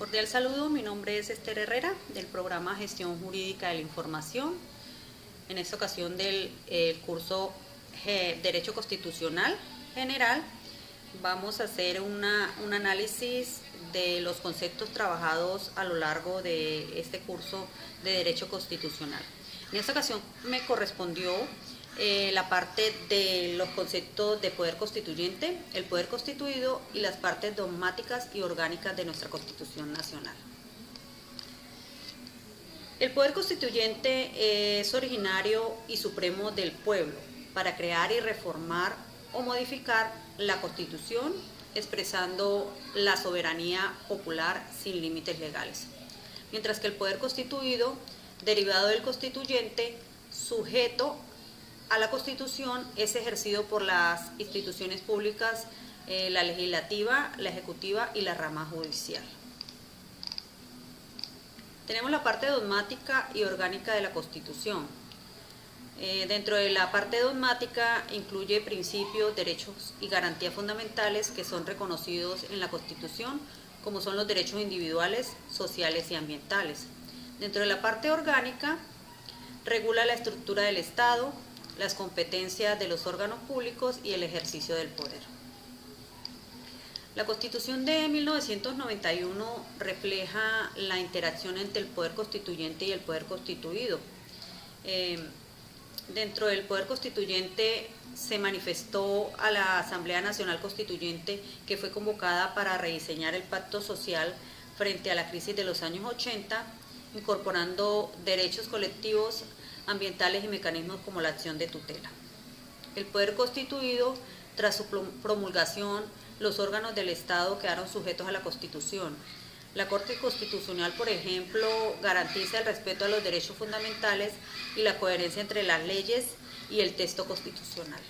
Cordial saludo, mi nombre es Esther Herrera del programa Gestión Jurídica de la Información. En esta ocasión del curso Derecho Constitucional General vamos a hacer un análisis de los conceptos trabajados a lo largo de este curso de Derecho Constitucional. En esta ocasión me correspondió la parte de los conceptos de poder constituyente, el poder constituido y las partes dogmáticas y orgánicas de nuestra Constitución Nacional. El poder constituyente es originario y supremo del pueblo para crear y reformar o modificar la Constitución, expresando la soberanía popular sin límites legales. Mientras que el poder constituido, derivado del constituyente, sujeto a la Constitución, es ejercido por las instituciones públicas, la legislativa, la ejecutiva y la rama judicial. Tenemos la parte dogmática y orgánica de la Constitución. Dentro de la parte dogmática incluye principios, derechos y garantías fundamentales que son reconocidos en la Constitución, como son los derechos individuales, sociales y ambientales. Dentro de la parte orgánica regula la estructura del Estado, las competencias de los órganos públicos y el ejercicio del poder. La Constitución de 1991 refleja la interacción entre el poder constituyente y el poder constituido. Dentro del poder constituyente se manifestó a la Asamblea Nacional Constituyente, que fue convocada para rediseñar el pacto social frente a la crisis de los años 80, incorporando derechos colectivos, ambientales y mecanismos como la acción de tutela. El poder constituido, tras su promulgación, los órganos del Estado quedaron sujetos a la Constitución. La Corte Constitucional, por ejemplo, garantiza el respeto a los derechos fundamentales y la coherencia entre las leyes y el texto constitucional.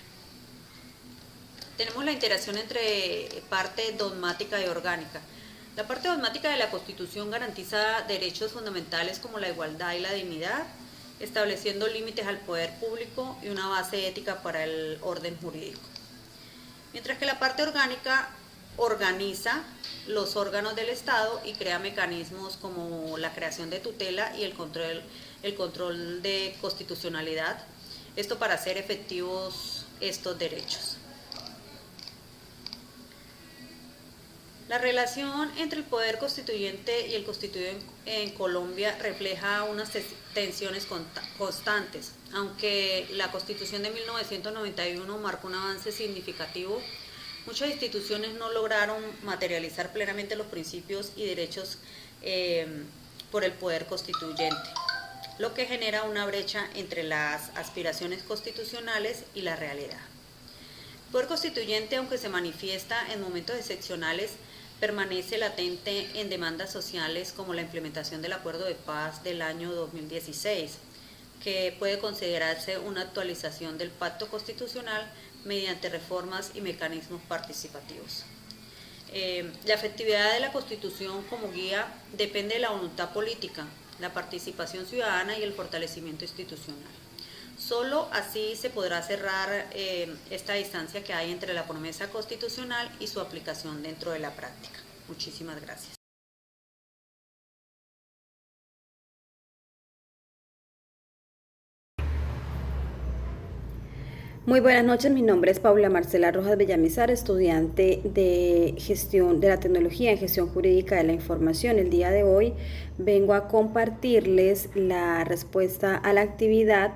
Tenemos la interacción entre parte dogmática y orgánica. La parte dogmática de la Constitución garantiza derechos fundamentales como la igualdad y la dignidad, estableciendo límites al poder público y una base ética para el orden jurídico. Mientras que la parte orgánica organiza los órganos del Estado y crea mecanismos como la creación de tutela y el control de constitucionalidad, esto para hacer efectivos estos derechos. La relación entre el poder constituyente y el constituido en Colombia refleja unas tensiones constantes. Aunque la Constitución de 1991 marcó un avance significativo, muchas instituciones no lograron materializar plenamente los principios y derechos por el poder constituyente, lo que genera una brecha entre las aspiraciones constitucionales y la realidad. El poder constituyente, aunque se manifiesta en momentos excepcionales, permanece latente en demandas sociales como la implementación del Acuerdo de Paz del año 2016, que puede considerarse una actualización del Pacto Constitucional mediante reformas y mecanismos participativos. La efectividad de la Constitución como guía depende de la voluntad política, la participación ciudadana y el fortalecimiento institucional. Solo así se podrá cerrar esta distancia que hay entre la promesa constitucional y su aplicación dentro de la práctica. Muchísimas gracias. Muy buenas noches, mi nombre es Paula Marcela Rojas Villamizar, estudiante de Gestión de la Tecnología en Gestión Jurídica de la Información. El día de hoy vengo a compartirles la respuesta a la actividad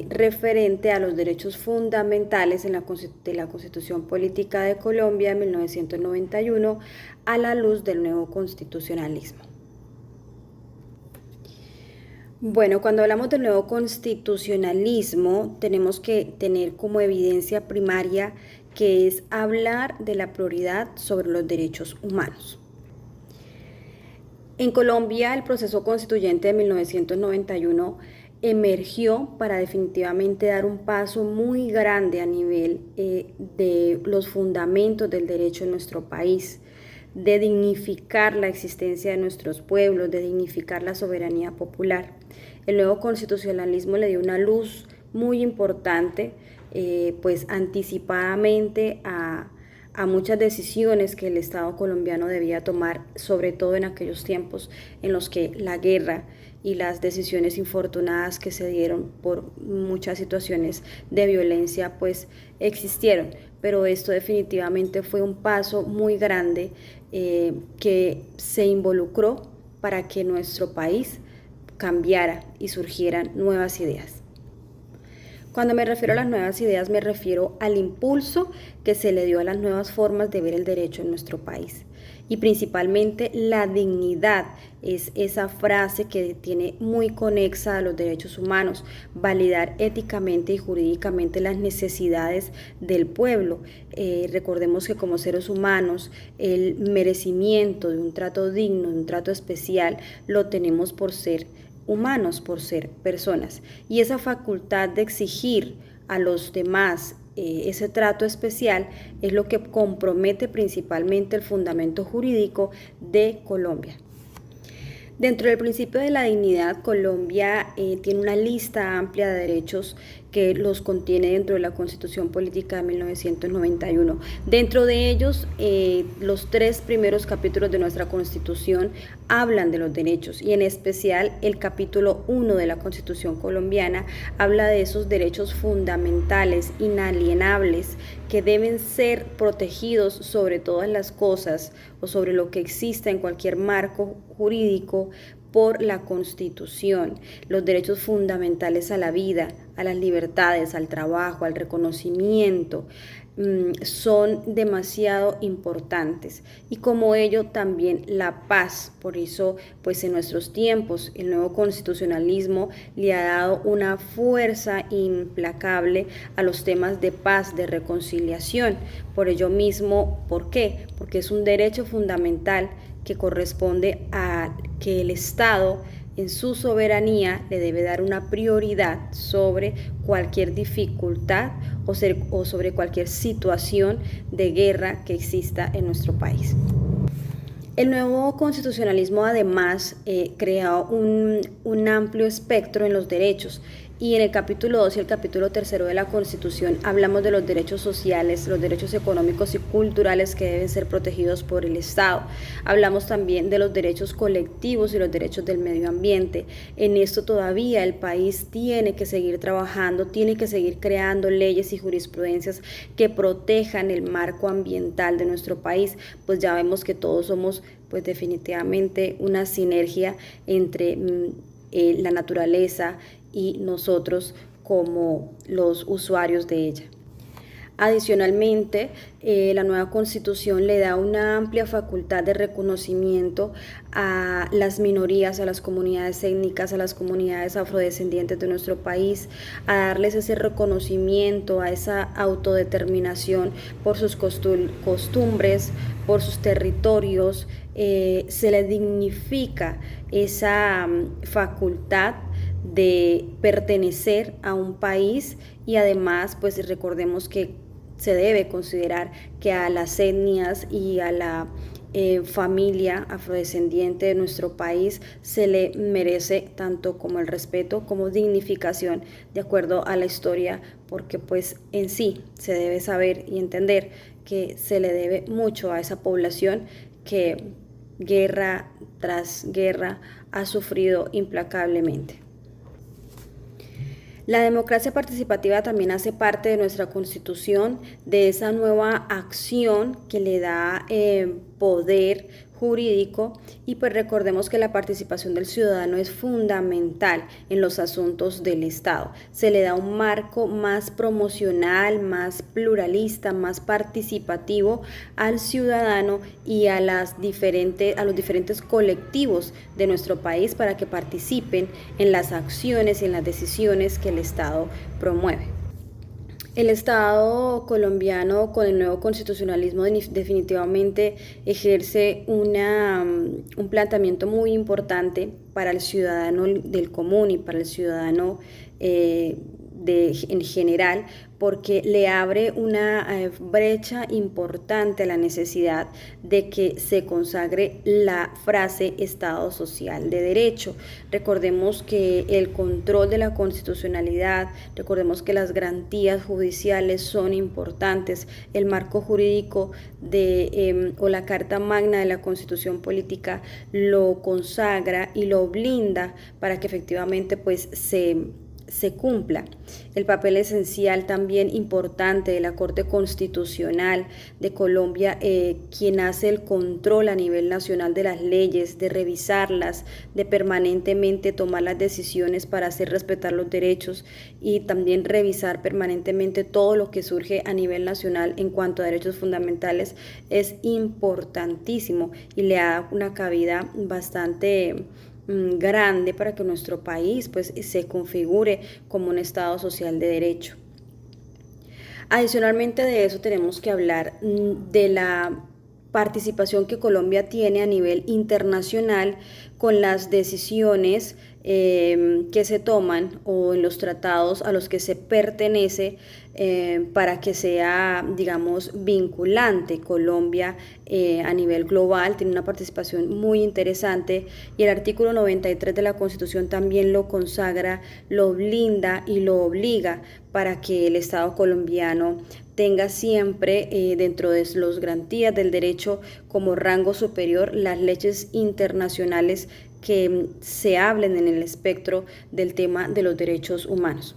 referente a los derechos fundamentales de la Constitución Política de Colombia de 1991 a la luz del nuevo constitucionalismo. Bueno, cuando hablamos del nuevo constitucionalismo, tenemos que tener como evidencia primaria que es hablar de la prioridad sobre los derechos humanos. En Colombia, el proceso constituyente de 1991 emergió para definitivamente dar un paso muy grande a nivel de los fundamentos del derecho en nuestro país, de dignificar la existencia de nuestros pueblos, de dignificar la soberanía popular. El nuevo constitucionalismo le dio una luz muy importante, pues anticipadamente a a muchas decisiones que el Estado colombiano debía tomar, sobre todo en aquellos tiempos en los que la guerra y las decisiones infortunadas que se dieron por muchas situaciones de violencia pues existieron. Pero esto definitivamente fue un paso muy grande que se involucró para que nuestro país cambiara y surgieran nuevas ideas. Cuando me refiero a las nuevas ideas, me refiero al impulso que se le dio a las nuevas formas de ver el derecho en nuestro país. Y principalmente la dignidad es esa frase que tiene muy conexa a los derechos humanos, validar éticamente y jurídicamente las necesidades del pueblo. Recordemos que como seres humanos el merecimiento de un trato digno, de un trato especial, lo tenemos por ser humanos, por ser personas, y esa facultad de exigir a los demás ese trato especial es lo que compromete principalmente el fundamento jurídico de Colombia. Dentro del principio de la dignidad, Colombia tiene una lista amplia de derechos que los contiene dentro de la Constitución Política de 1991. Dentro de ellos, los 3 primeros capítulos de nuestra Constitución hablan de los derechos, y en especial el capítulo 1 de la Constitución colombiana habla de esos derechos fundamentales, inalienables, que deben ser protegidos sobre todas las cosas o sobre lo que exista en cualquier marco jurídico por la Constitución. Los derechos fundamentales a la vida, a las libertades, al trabajo, al reconocimiento, son demasiado importantes, y como ello también la paz. Por eso pues en nuestros tiempos el nuevo constitucionalismo le ha dado una fuerza implacable a los temas de paz, de reconciliación. Por ello mismo, ¿por qué? Porque es un derecho fundamental que corresponde a que el Estado en su soberanía le debe dar una prioridad sobre cualquier dificultad o sobre cualquier situación de guerra que exista en nuestro país. El nuevo constitucionalismo además crea un amplio espectro en los derechos, y en el capítulo 2 y el capítulo 3 de la Constitución hablamos de los derechos sociales, los derechos económicos y culturales que deben ser protegidos por el Estado. Hablamos también de los derechos colectivos y los derechos del medio ambiente. En esto todavía el país tiene que seguir trabajando, tiene que seguir creando leyes y jurisprudencias que protejan el marco ambiental de nuestro país, pues ya vemos que todos somos pues definitivamente una sinergia entre la naturaleza y nosotros como los usuarios de ella. Adicionalmente, la nueva Constitución le da una amplia facultad de reconocimiento a las minorías, a las comunidades étnicas, a las comunidades afrodescendientes de nuestro país, a darles ese reconocimiento, a esa autodeterminación por sus costumbres, por sus territorios. Se les dignifica esa facultad de pertenecer a un país, y además pues recordemos que se debe considerar que a las etnias y a la familia afrodescendiente de nuestro país se le merece tanto como el respeto como dignificación de acuerdo a la historia, porque pues en sí se debe saber y entender que se le debe mucho a esa población que guerra tras guerra ha sufrido implacablemente. La democracia participativa también hace parte de nuestra Constitución, de esa nueva acción que le da poder jurídico, y pues recordemos que la participación del ciudadano es fundamental en los asuntos del Estado. Se le da un marco más promocional, más pluralista, más participativo al ciudadano y a los diferentes colectivos de nuestro país para que participen en las acciones y en las decisiones que el Estado promueve. El Estado colombiano con el nuevo constitucionalismo definitivamente ejerce un planteamiento muy importante para el ciudadano del común y para el ciudadano en general, porque le abre una brecha importante a la necesidad de que se consagre la frase Estado Social de Derecho. Recordemos que el control de la constitucionalidad, recordemos que las garantías judiciales son importantes, el marco jurídico o la Carta Magna de la Constitución Política lo consagra y lo blinda para que efectivamente pues se cumpla. El papel esencial también importante de la Corte Constitucional de Colombia, quien hace el control a nivel nacional de las leyes, de revisarlas, de permanentemente tomar las decisiones para hacer respetar los derechos y también revisar permanentemente todo lo que surge a nivel nacional en cuanto a derechos fundamentales, es importantísimo y le da una cabida bastante grande para que nuestro país pues se configure como un Estado social de derecho. Adicionalmente de eso tenemos que hablar de la participación que Colombia tiene a nivel internacional con las decisiones que se toman o en los tratados a los que se pertenece para que sea, digamos, vinculante. Colombia a nivel global tiene una participación muy interesante y el artículo 93 de la Constitución también lo consagra, lo blinda y lo obliga para que el Estado colombiano tenga siempre dentro de las garantías del derecho como rango superior las leyes internacionales que se hablen en el espectro del tema de los derechos humanos.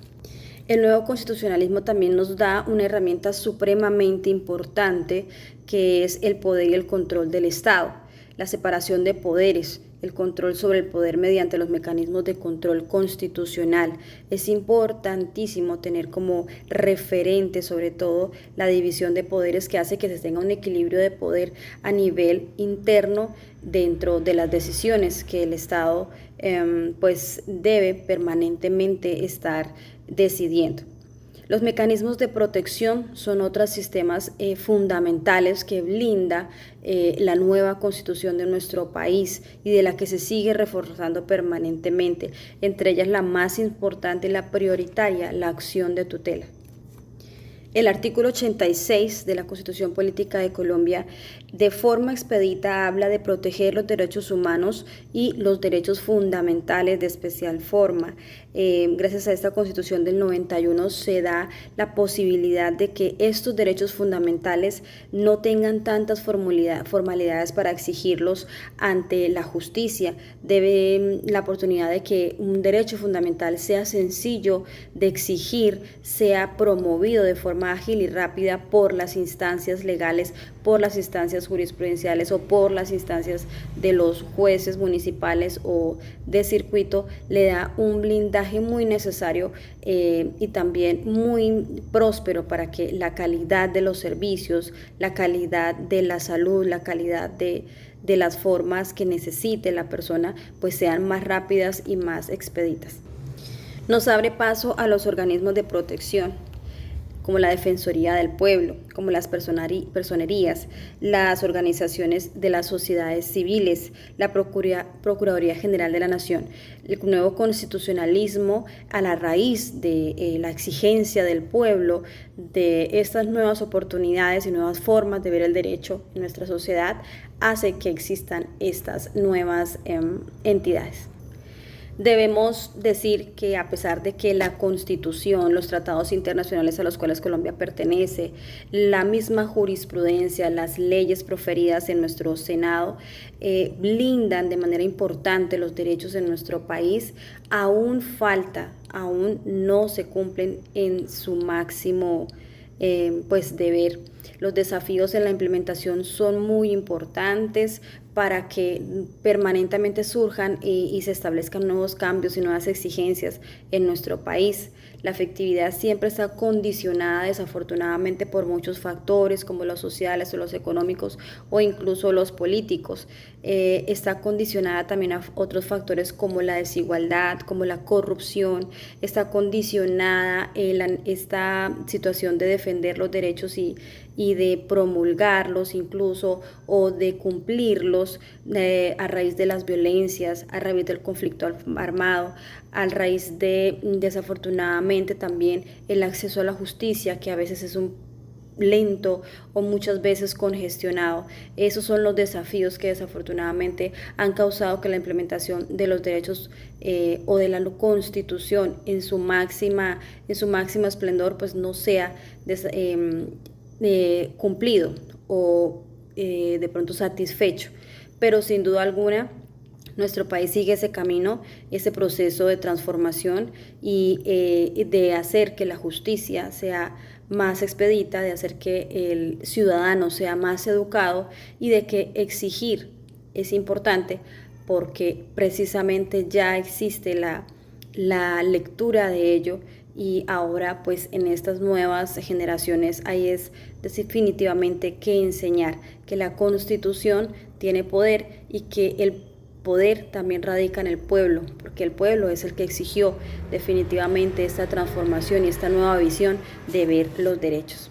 El nuevo constitucionalismo también nos da una herramienta supremamente importante que es el poder y el control del Estado, la separación de poderes, el control sobre el poder mediante los mecanismos de control constitucional. Es importantísimo tener como referente sobre todo la división de poderes que hace que se tenga un equilibrio de poder a nivel interno dentro de las decisiones que el Estado pues debe permanentemente estar decidiendo. Los mecanismos de protección son otros sistemas fundamentales que blinda la nueva constitución de nuestro país y de la que se sigue reforzando permanentemente, entre ellas la más importante y la prioritaria, la acción de tutela. El artículo 86 de la Constitución Política de Colombia de forma expedita habla de proteger los derechos humanos y los derechos fundamentales de especial forma. Gracias a esta Constitución del 91 se da la posibilidad de que estos derechos fundamentales no tengan tantas formalidades para exigirlos ante la justicia. Debe la oportunidad de que un derecho fundamental sea sencillo de exigir, sea promovido de forma ágil y rápida por las instancias legales, por las instancias jurisprudenciales o por las instancias de los jueces municipales o de circuito, le da un blindaje muy necesario y también muy próspero para que la calidad de los servicios, la calidad de la salud, la calidad de las formas que necesite la persona, pues sean más rápidas y más expeditas. Nos abre paso a los organismos de protección, como la Defensoría del Pueblo, como las personerías, las organizaciones de las sociedades civiles, la Procuraduría General de la Nación. El nuevo constitucionalismo, a la raíz de la exigencia del pueblo, de estas nuevas oportunidades y nuevas formas de ver el derecho en nuestra sociedad, hace que existan estas nuevas entidades. Debemos decir que a pesar de que la Constitución, los tratados internacionales a los cuales Colombia pertenece, la misma jurisprudencia, las leyes proferidas en nuestro Senado blindan de manera importante los derechos en nuestro país, aún no se cumplen en su máximo deber. Los desafíos en la implementación son muy importantes para que permanentemente surjan y se establezcan nuevos cambios y nuevas exigencias en nuestro país. La efectividad siempre está condicionada desafortunadamente por muchos factores como los sociales o los económicos o incluso los políticos. Está condicionada también a otros factores como la desigualdad, como la corrupción. Está condicionada esta situación de defender los derechos y y de promulgarlos incluso o de cumplirlos a raíz de las violencias, a raíz del conflicto armado, a raíz de desafortunadamente también el acceso a la justicia, que a veces es un lento o muchas veces congestionado. Esos son los desafíos que desafortunadamente han causado que la implementación de los derechos o de la Constitución en su máxima esplendor pues no sea cumplido o de pronto satisfecho, pero sin duda alguna nuestro país sigue ese camino, ese proceso de transformación y de hacer que la justicia sea más expedita, de hacer que el ciudadano sea más educado y de que exigir es importante porque precisamente ya existe la lectura de ello y ahora pues en estas nuevas generaciones ahí es definitivamente que enseñar que la Constitución tiene poder y que el poder también radica en el pueblo, porque el pueblo es el que exigió definitivamente esta transformación y esta nueva visión de ver los derechos.